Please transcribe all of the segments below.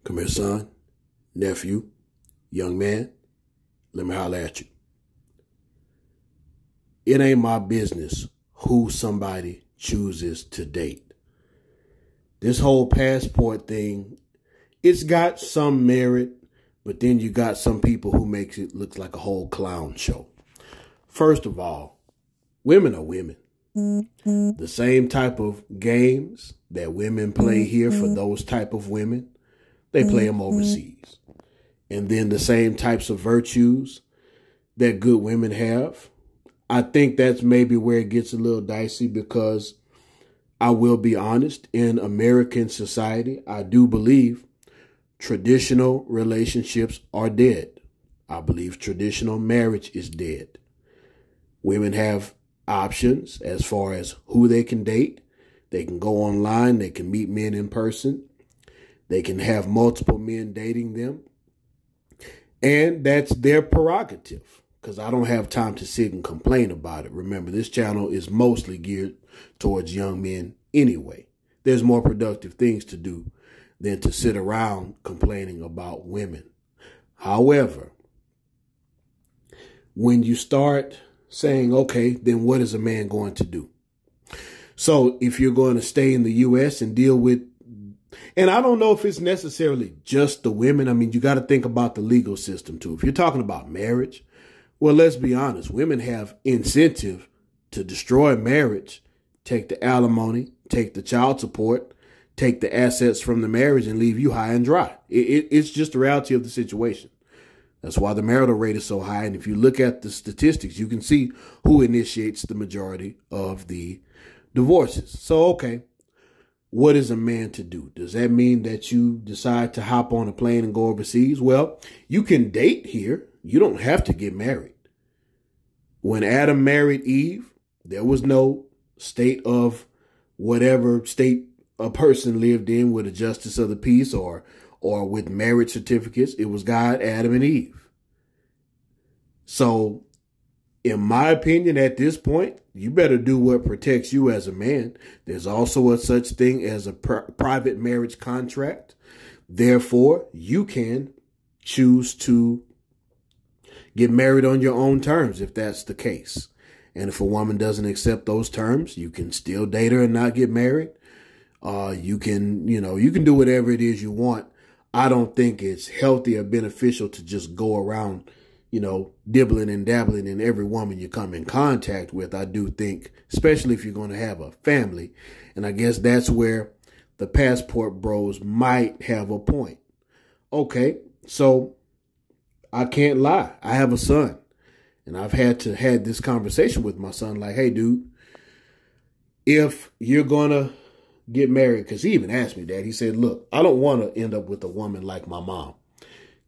Come here, son, nephew, young man, let me holler at you. It ain't my business who somebody chooses to date. This whole passport thing, it's got some merit, but then you got some people who makes it look like a whole clown show. First of all, women are women. The same type of games that women play here for those type of women, they play them overseas. And then the same types of virtues that good women have, I think that's maybe where it gets a little dicey, because I will be honest, in American society, I do believe traditional relationships are dead. I believe traditional marriage is dead. Women have options as far as who they can date. They can go online. They can meet men in person. They can have multiple men dating them. And that's their prerogative, because I don't have time to sit and complain about it. Remember, this channel is mostly geared towards young men anyway. There's more productive things to do than to sit around complaining about women. However, when you start saying, okay, then what is a man going to do? So if you're going to stay in the U.S. and deal with, and I don't know if it's necessarily just the women. I mean, you got to think about the legal system too. If you're talking about marriage, well, let's be honest. Women have incentive to destroy marriage, take the alimony, take the child support, take the assets from the marriage, and leave you high and dry. It's just the reality of the situation. That's why the marital rate is so high. And if you look at the statistics, you can see who initiates the majority of the divorces. So, okay, what is a man to do? Does that mean that you decide to hop on a plane and go overseas? Well, you can date here. You don't have to get married. When Adam married Eve, there was no state of whatever state a person lived in with a justice of the peace or with marriage certificates. It was God, Adam, and Eve. So, in my opinion, at this point, you better do what protects you as a man. There's also a such thing as a private marriage contract. Therefore, you can choose to get married on your own terms if that's the case. And if a woman doesn't accept those terms, you can still date her and not get married. You can do whatever it is you want. I don't think it's healthy or beneficial to just go around, dibbling and dabbling in every woman you come in contact with. I do think, especially if you're going to have a family, and I guess that's where the passport bros might have a point. Okay, so I can't lie. I have a son, and I've had this conversation with my son, like, hey, dude, if you're going to get married, because he even asked me that. He said, look, I don't want to end up with a woman like my mom.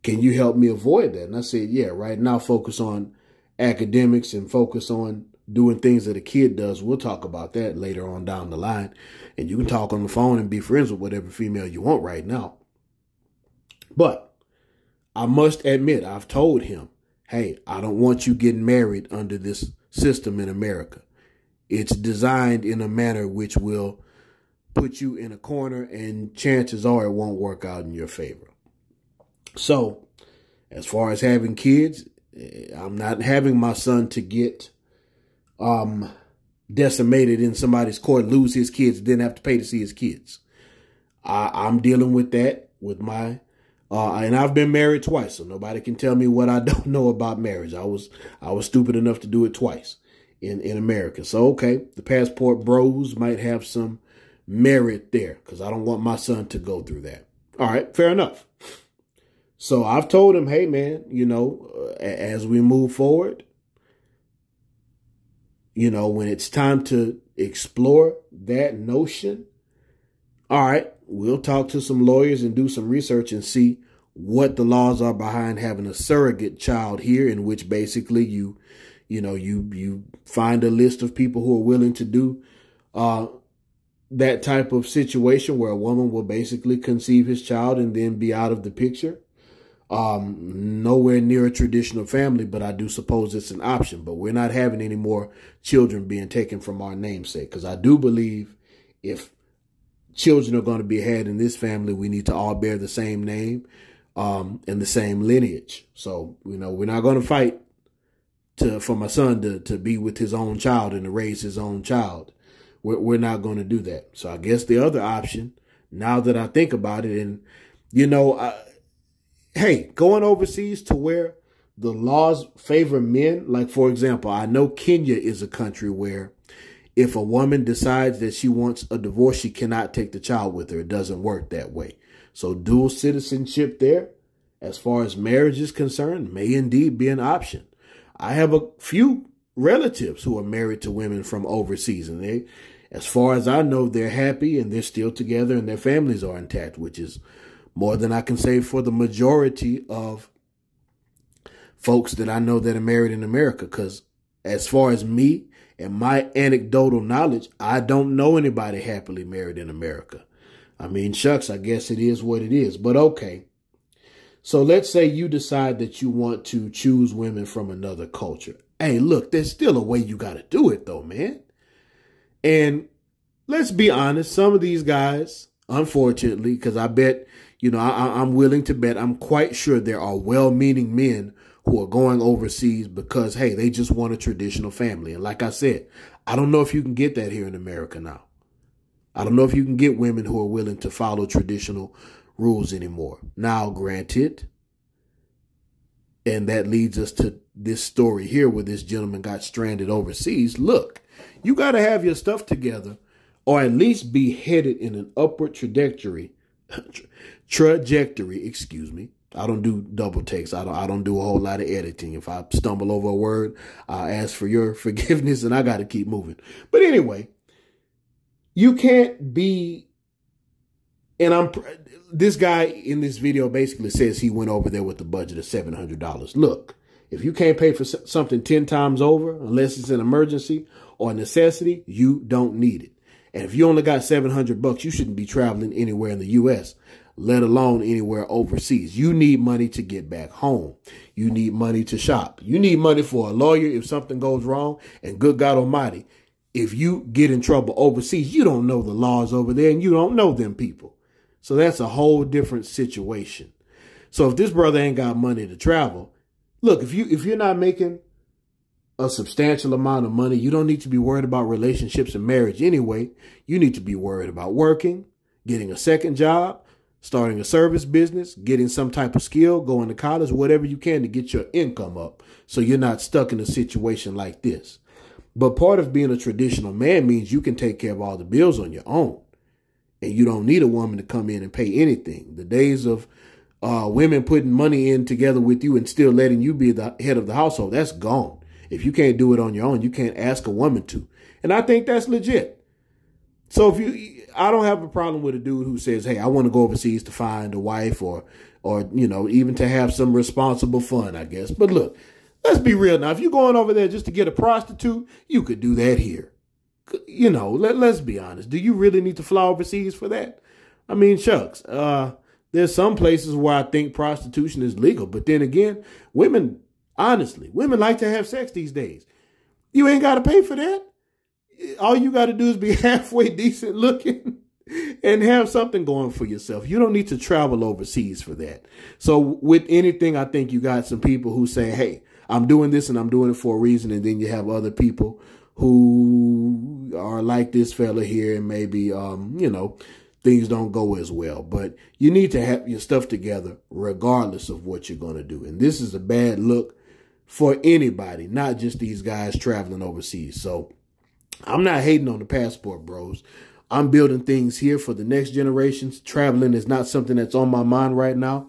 Can you help me avoid that? And I said, yeah, right now focus on academics and focus on doing things that a kid does. We'll talk about that later on down the line. And you can talk on the phone and be friends with whatever female you want right now. But I must admit, I've told him, hey, I don't want you getting married under this system in America. It's designed in a manner which will put you in a corner, and chances are it won't work out in your favor. So, as far as having kids, I'm not having my son to get decimated in somebody's court, lose his kids, then have to pay to see his kids. I'm dealing with that with my, and I've been married twice, so nobody can tell me what I don't know about marriage. I was stupid enough to do it twice in America. So, okay, the passport bros might have some merit there, because I don't want my son to go through that. All right, fair enough. So I've told him, hey, man, as we move forward, when it's time to explore that notion, all right, we'll talk to some lawyers and do some research and see what the laws are behind having a surrogate child here, in which basically you find a list of people who are willing to do that type of situation where a woman will basically conceive his child and then be out of the picture. Nowhere near a traditional family, but I do suppose it's an option. But we're not having any more children being taken from our namesake, because I do believe if children are going to be had in this family, we need to all bear the same name and the same lineage. So, we're not going to fight for my son to be with his own child and to raise his own child. We're not going to do that. So I guess the other option, now that I think about it, and, hey, going overseas to where the laws favor men, like, for example, I know Kenya is a country where if a woman decides that she wants a divorce, she cannot take the child with her. It doesn't work that way. So dual citizenship there, as far as marriage is concerned, may indeed be an option. I have a few relatives who are married to women from overseas, and they, as far as I know, they're happy and they're still together and their families are intact, which is more than I can say for the majority of folks that I know that are married in America. Because as far as me and my anecdotal knowledge, I don't know anybody happily married in America. I mean, shucks, I guess it is what it is. But okay. So let's say you decide that you want to choose women from another culture. Hey, look, there's still a way you got to do it, though, man. And let's be honest, some of these guys, unfortunately, because I bet, I'm willing to bet, I'm quite sure there are well-meaning men who are going overseas because, hey, they just want a traditional family. And like I said, I don't know if you can get that here in America now. I don't know if you can get women who are willing to follow traditional rules anymore. Now, granted, and that leads us to this story here where this gentleman got stranded overseas. Look, you got to have your stuff together or at least be headed in an upward trajectory, excuse me. I don't do double takes. I don't do a whole lot of editing. If I stumble over a word, I'll ask for your forgiveness and I got to keep moving. But anyway, you can't be, and this guy in this video basically says he went over there with a budget of $700. Look, if you can't pay for something 10 times over, unless it's an emergency or a necessity, you don't need it. And if you only got $700, you shouldn't be traveling anywhere in the U.S., let alone anywhere overseas. You need money to get back home. You need money to shop. You need money for a lawyer if something goes wrong. And good God Almighty, if you get in trouble overseas, you don't know the laws over there and you don't know them people. So that's a whole different situation. So if this brother ain't got money to travel, look, if you're not making a substantial amount of money, you don't need to be worried about relationships and marriage anyway. You need to be worried about working, getting a second job, starting a service business, getting some type of skill, going to college, whatever you can to get your income up so you're not stuck in a situation like this. But part of being a traditional man means you can take care of all the bills on your own. And you don't need a woman to come in and pay anything. The days of women putting money in together with you and still letting you be the head of the household, that's gone. If you can't do it on your own, you can't ask a woman to. And I think that's legit. So I don't have a problem with a dude who says, hey, I want to go overseas to find a wife or even to have some responsible fun, I guess. But look, let's be real now. If you're going over there just to get a prostitute, you could do that here. Let's be honest. Do you really need to fly overseas for that? I mean, shucks. There's some places where I think prostitution is legal. But then again, women like to have sex these days. You ain't got to pay for that. All you got to do is be halfway decent looking and have something going for yourself. You don't need to travel overseas for that. So with anything, I think you got some people who say, hey, I'm doing this and I'm doing it for a reason. And then you have other people who are like this fella here and maybe, things don't go as well. But you need to have your stuff together regardless of what you're going to do. And this is a bad look for anybody, not just these guys traveling overseas. So I'm not hating on the passport bros. I'm building things here for the next generations. Traveling is not something that's on my mind right now.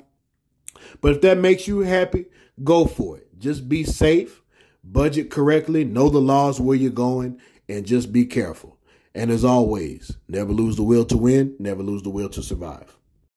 But if that makes you happy, go for it. Just be safe, budget correctly, know the laws where you're going, and just be careful. And as always, never lose the will to win, never lose the will to survive.